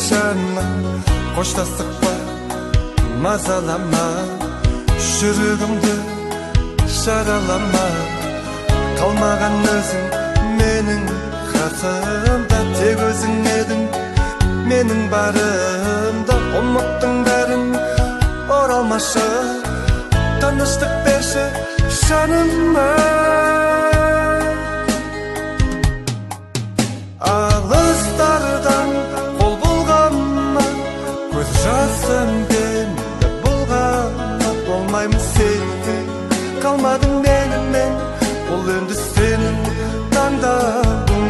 yaşanma, koştasıkma, mazalama, жүрегімді жаралама. Қалмаған өзің менің қасымда, тек өзің едің менің барымда. Ұмыттың бәрін оралмашы, тыныштық берші жаныма. Алыстардан қол бұлғанма, көз жасыммен бұлғанма. Болмаймын сенің, қалмадың менімен, бұл енді сенің таңдауың.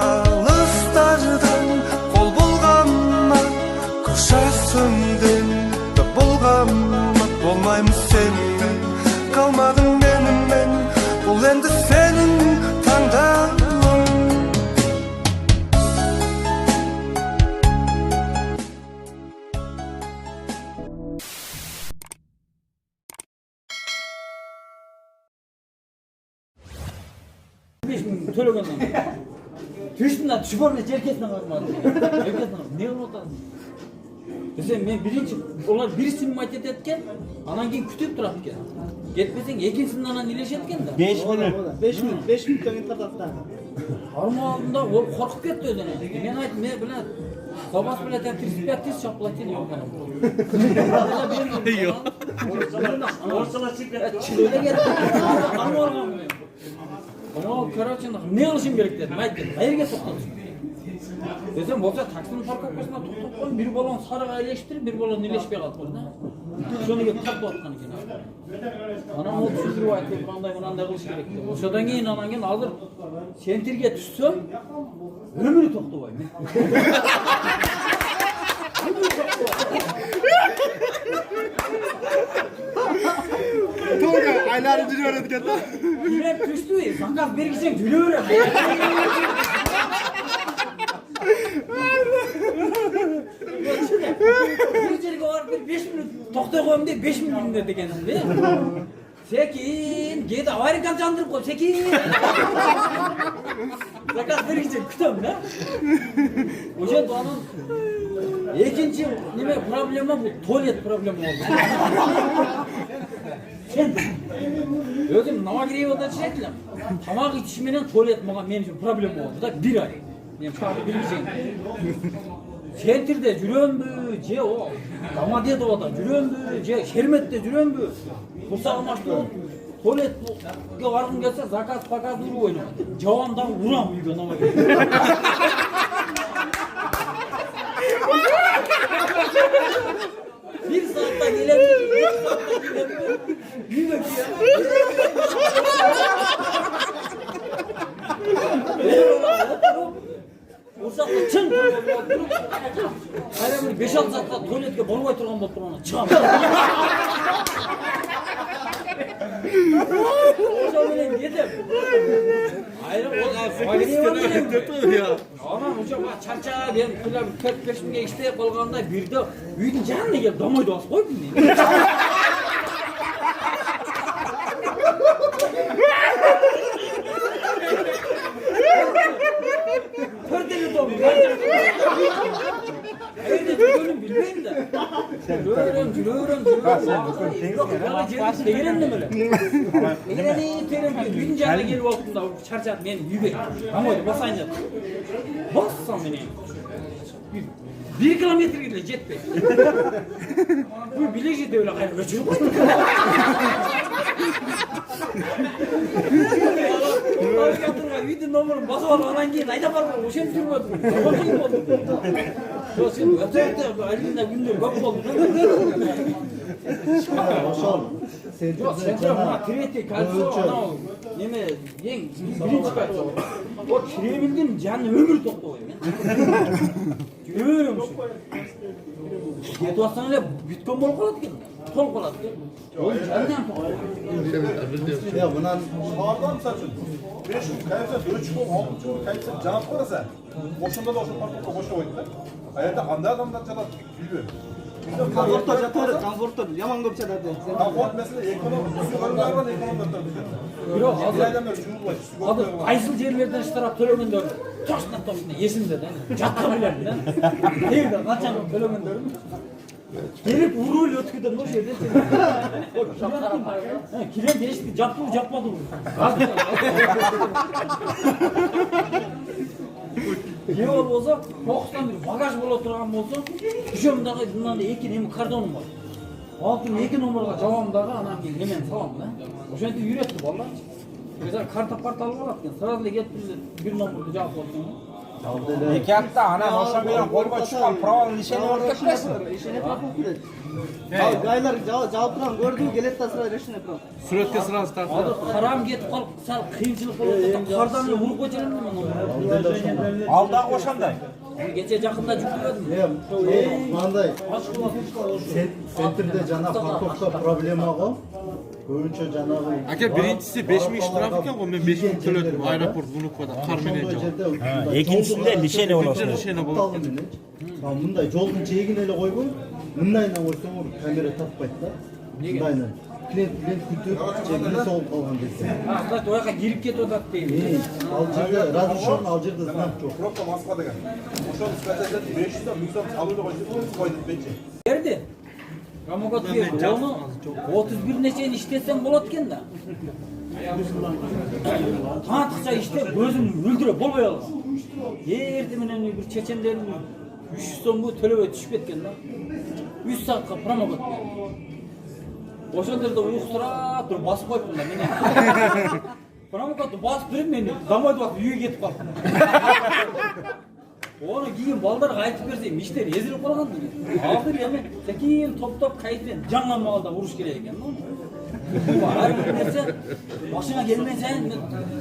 Алыстардан қол бұлғанма, көз жасыммен бұлғанма. Болмаймын сенің, қалмадың менімен, бұл енді сенің таңдауың. Төлөгөндөн. Түштүнөн түшпөрүнө жеркесине кармады. Жеркесине не кылып атасың? Десем мен биринчи олар бирисин матет эткен, анан кийин күтүп турат экен. Кетпесең экинчисин анан илешет экен да. 5 минут. 5 минут кийин тартат да. Армагында ол коркуп кетти өзүнө. Мен айттым, мен билет. Собас билет 35 тысяч оплатили окана. Орсала чип. Чилеле кетти. Армагам мен. Ama короче, ne alışım gerek dedim. Aytdım. Ayırga to'xtatdim. Desem bo'lsa taksining parkovkasida to'xtab qo'yib, bir balon sariq ileshtirib, bir balon ileshmay qoldi. Shuniga tartib atgan ekan. Ana o tushuntirib aytib, qanday qilish kerak deb. O'shadan keyin hozir sentrga tushsam, umri to'xtamayman. To'g'ri, aylanib yuraveradigan da. Yurab tushdi, zakaz bergisang yuraveradi. Bir yerga borib 5 minut to'xtay qo'yim deb 5 minut degandim-da. Sekin, gedi avariyaga jandırib qo'y, sekin. Zakaz bergisang kutam-da. O'sha do'nim ikinci nima problema bu, tuvalet problemi oldu. Özüm Novogreev'da çektim. Tamak içişmeden tuvalet benim için problem oldu da bir ay. Ben şarkı bilmeyeceğim. Sentirde жүрөмбү, же o Домодедовода жүрөмбү, же Шерметте жүрөмбү. Курсагым ачты. Туалетке баргым келсе, заказ показ урып ойнойм. Жабандан урам үйгө Новогрев. Bir saatte gelemiyorum. Bir dakika. Ursakta çın durup. Hayır bir 5-6 saatte tuvaletke bolmay turgan bolup turganda çıgam. Oşa bilen yedim. Hayır Aman hocam çarçağa ben 4-5 minge iştey kalganda birde үйдүн жанына келип домойду басып койдум мен. Төртеле дом. Evde жүргөнүм билбейм да. Жүрөм. Тегерендим эле. Үйдүн жанына келип алыптым да чарчап мен үйгө домойду басайын деп. Бассам менен 1 kilometre bile jetpey. Bu bilek jete öyle kayıp öçürüp koydu. Үйдүн номерин басып алып анан кийин айдап барып ошентип жүрмөдүм. Кыйын болду. Сен өтө алинде күндөр көп болду. Ошол. Сен третий кольцо анау неме эң биринчи кольцо. O kire bildim canlı ömür toplayayım ya. Görüyorum şu. Yedi aslan öyle bitcoin bol koladı ki. Kol koladı ki. Oğlum canlıdan toplayayım. Ya bundan Şahardan saçın. 500 kayıpsa 4 çıkıyor, 6 çıkıyor, kayıpsa canıp varsa. Boşunda da oşun parkta boşuna oynadılar. Ayette anda adamdan çalar bilmiyorum. komfortda жатады, komfortda yaman көп жатады. Komfort mesela ekonomi, ekonomilerden ekonomilerden. Бирок Bilaydan beri çubuk var. азыр кайсыл жерлерден штраф төлөгөндөрүн точно эсимде да. Жатка билем да. Кайерде качан төлөгөндөрүн келип уруп эле өткөдөн ошол жерде. Кирем эшикти жаппы жаппадыбы. Не болбосо, кокустан бир багаж боло турган болсо, күчөм дагы мындай 2 неме кардоным бар. Алтын 2 номерге жабам дагы, анан кийин немен салам да. Ошентип үйрөттү балдар. Mesela karta alып алат экен, сразу эле кетип бир номерди жаап койсоң. Эки апта анан ошо менен голго чыккан провал лишение болуп кетпесин. Решение пропал келет. Гайлар жауап турган көрдү, келет да сразу решение пропал. Суретке сразу тартып. Азыр карам кетип калып, сал кыйынчылык болуп жатат. Кардан эле уруп койчу элем мен. Ал дагы ошондой. Кече жакында жүктөдүм. Мындай центрде жана парковка проблема го. Көбүнчө жанагы Aka birincisi 5000 штраф ekan go, men 5000 төлөдүm aeroport Внуковада кар менен жаап. Экинчисинде лишение болот. Лишение болот. Мындай жолдун жээгине эле койбой, мындайынан койсоңор камера таппайт да. Мындайынан. Клиент күтүп, жегине соолуп калган десе. Кстати, ояка кирип кетип атат дейм. Ал жерде разрешен, ал жерде знак жок. Пробка Москва деген. Ошону скачать 500 сом, 100 сом салууга койду бечи. Берди. Промокод берди. Оны 31 чейин иштетсең болот экен да. Тантыкча иштеп, өзүң өлдүрөп болбой алган. Эртең менен бир чечендердин 300 сомго төлөбөй түшүп кеткен да. 3 саатка промокод берди. Ошол жерде уктурап туруп басып коюптун да мен. Промокодду басып берип мен домойдо барып үйгө кетип калдым. Onu кийин балдарга айтып берсем, иштер эзилип калган дейм. Азыр эми секин топтоп кайтпен жаңы маалда уруш керек экен. Ар бир нерсе башыңа келмей сайын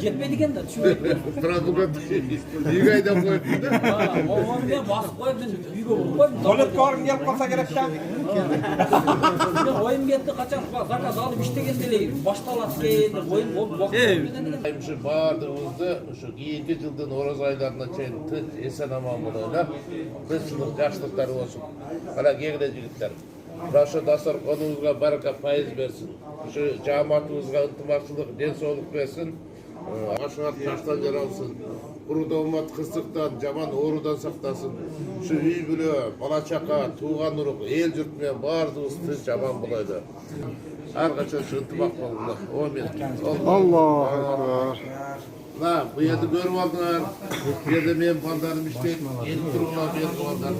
жетпейт экен да, түшүнбөйт. Промокод 2 айдан коюптун да. Оған мен басып коюп мен үйгө буруп коюм. Туалетке баргым келип калса керек да. Мен оюм кетти, качан заказ алып иштегенде эле башталат экен деп оюм болуп. Şu bardığımızda şu 2 yıldan Oraz aylarına çeyin tüt esen aman buluyla kışlık yaşlıkları olsun. Hala geride jigitler. Şu dasar konumuzga baraka faiz versin. Şu cemaatımızga ıntımakçılık, densoğluk versin. Aşağıt taştan yaralsın. Kuruda olmat kısıktan, jaman orudan saktasın. Şu üy bile, bala çaka, tuğan uruk, el jürtmeyen bardığımız tüt jaman bulaydı. Arkadaşlar şu ıntımak oldular. Allahu akbar. Na, bu yerda görüp aldılar. Bu yerda men baldarım işte, el turgular berip aldılar.